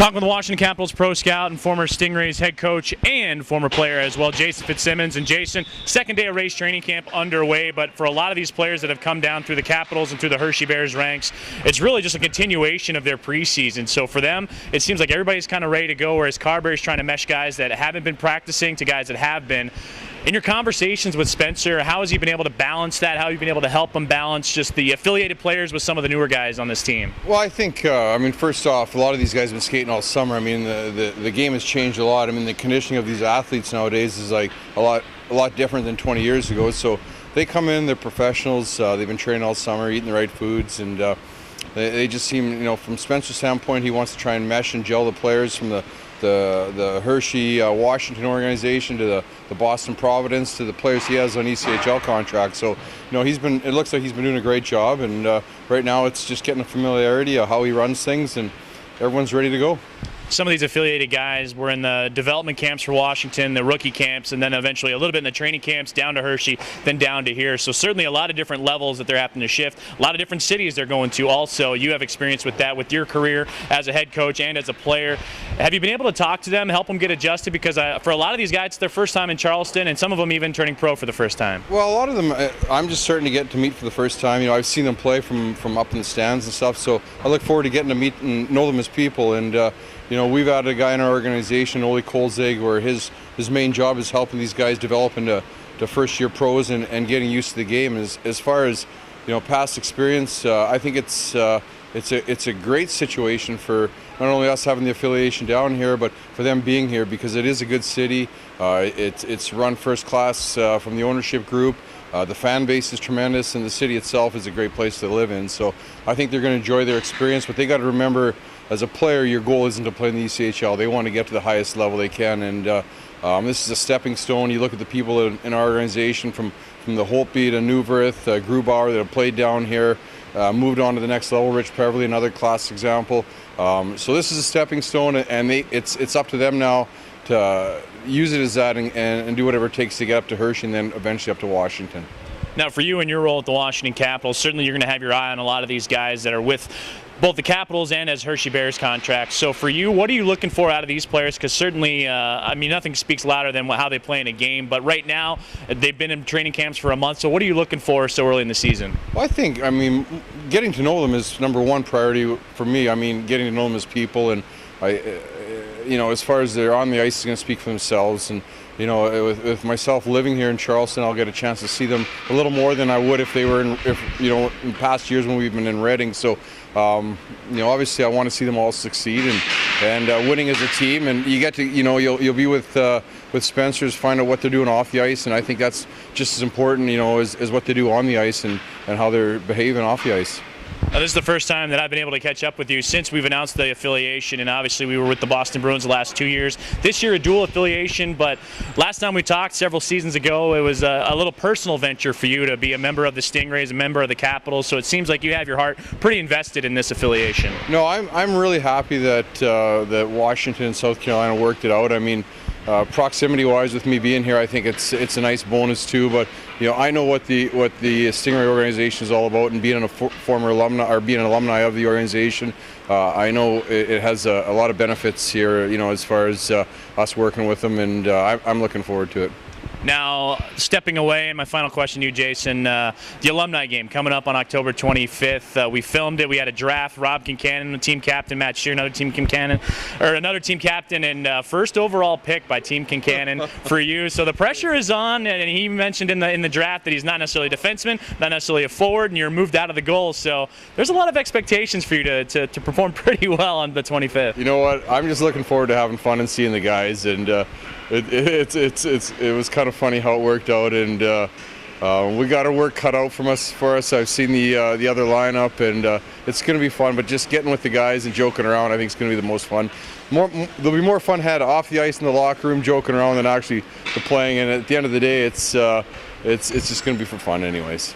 Talking with the Washington Capitals pro scout and former Stingrays head coach and former player as well, Jason Fitzsimmons. And Jason, second day of race training camp underway, but for a lot of these players that have come down through the Capitals and through the Hershey Bears ranks, it's really just a continuation of their preseason. So for them, it seems like everybody's kind of ready to go, whereas Carberry's trying to mesh guys that haven't been practicing to guys that have been. In your conversations with Spencer, how has he been able to balance that? How have you been able to help him balance just the affiliated players with some of the newer guys on this team? Well, I think, first off, a lot of these guys have been skating all summer. I mean, the game has changed a lot. I mean, the conditioning of these athletes nowadays is like a lot different than 20 years ago. So they come in, they're professionals. They've been training all summer, eating the right foods, and they just seem, from Spencer's standpoint, he wants to try and mesh and gel the players from the Hershey Washington organization to the Boston Providence to the players he has on ECHL contracts. So it looks like he's been doing a great job, and right now it's just getting a familiarity of how he runs things, and everyone's ready to go. Some of these affiliated guys were in the development camps for Washington, the rookie camps, and then eventually a little bit in the training camps down to Hershey, then down to here. So certainly a lot of different levels that they're having to shift. A lot of different cities they're going to also. You have experience with that with your career as a head coach and as a player. Have you been able to talk to them, help them get adjusted? Because for a lot of these guys, it's their first time in Charleston, and some of them even turning pro for the first time. Well, a lot of them, I'm just starting to get to meet for the first time. I've seen them play from up in the stands and stuff, so I look forward to getting to meet and know them as people. And we've had a guy in our organization, Ole Kolzig, where his main job is helping these guys develop into first-year pros and getting used to the game. As far as past experience, I think it's a great situation for not only us having the affiliation down here, but for them being here, because it is a good city. It's run first class from the ownership group. The fan base is tremendous, and the city itself is a great place to live in. So I think they're going to enjoy their experience, but they got to remember, as a player, your goal isn't to play in the ECHL. They want to get to the highest level they can, and this is a stepping stone. You look at the people in our organization, from the Holtby to Newverth, Grubauer, that have played down here, moved on to the next level. Rich Peverly, another class example. So this is a stepping stone, and it's up to them now to use it as that and do whatever it takes to get up to Hershey and then eventually up to Washington. Now, for you in your role at the Washington Capitals, certainly you're going to have your eye on a lot of these guys that are with both the Capitals and as Hershey Bears contracts. So for you, what are you looking for out of these players? Because certainly, nothing speaks louder than how they play in a game. But right now, they've been in training camps for a month. So what are you looking for so early in the season? Well, I think, getting to know them is number one priority for me. Getting to know them as people, and as far as they're on the ice, is going to speak for themselves. And with myself living here in Charleston, I'll get a chance to see them a little more than I would if they were in past years when we've been in Reading. So obviously I want to see them all succeed and winning as a team. And you get to you'll be with Spencer's, find out what they're doing off the ice, and I think that's just as important as what they do on the ice and how they're behaving off the ice. This is the first time that I've been able to catch up with you since we've announced the affiliation, and obviously we were with the Boston Bruins the last 2 years. This year a dual affiliation, but last time we talked several seasons ago, it was a little personal venture for you to be a member of the Stingrays, a member of the Capitals, so it seems like you have your heart pretty invested in this affiliation. No, I'm really happy that Washington and South Carolina worked it out. Proximity-wise, with me being here, I think it's a nice bonus too. But I know what the Stingray organization is all about, and being a former alumni or being an alumni of the organization, I know it has a lot of benefits here. As far as us working with them, and I'm looking forward to it. Now, stepping away, and my final question to you, Jason, the Alumni Game coming up on October 25th. We filmed it. We had a draft. Rob Kincannon, the team captain. Matt Shear, another team captain, and first overall pick by Team Kincannon for you. So the pressure is on, and he mentioned in the draft that he's not necessarily a defenseman, not necessarily a forward, and you're moved out of the goal. So there's a lot of expectations for you to perform pretty well on the 25th. You know what? I'm just looking forward to having fun and seeing the guys, and it was kind of funny how it worked out, and we got our work cut out for us. I've seen the other lineup, and it's going to be fun. But just getting with the guys and joking around, I think, is going to be the most fun. There'll be more fun had off the ice in the locker room joking around than actually the playing. And at the end of the day, it's just going to be for fun, anyways.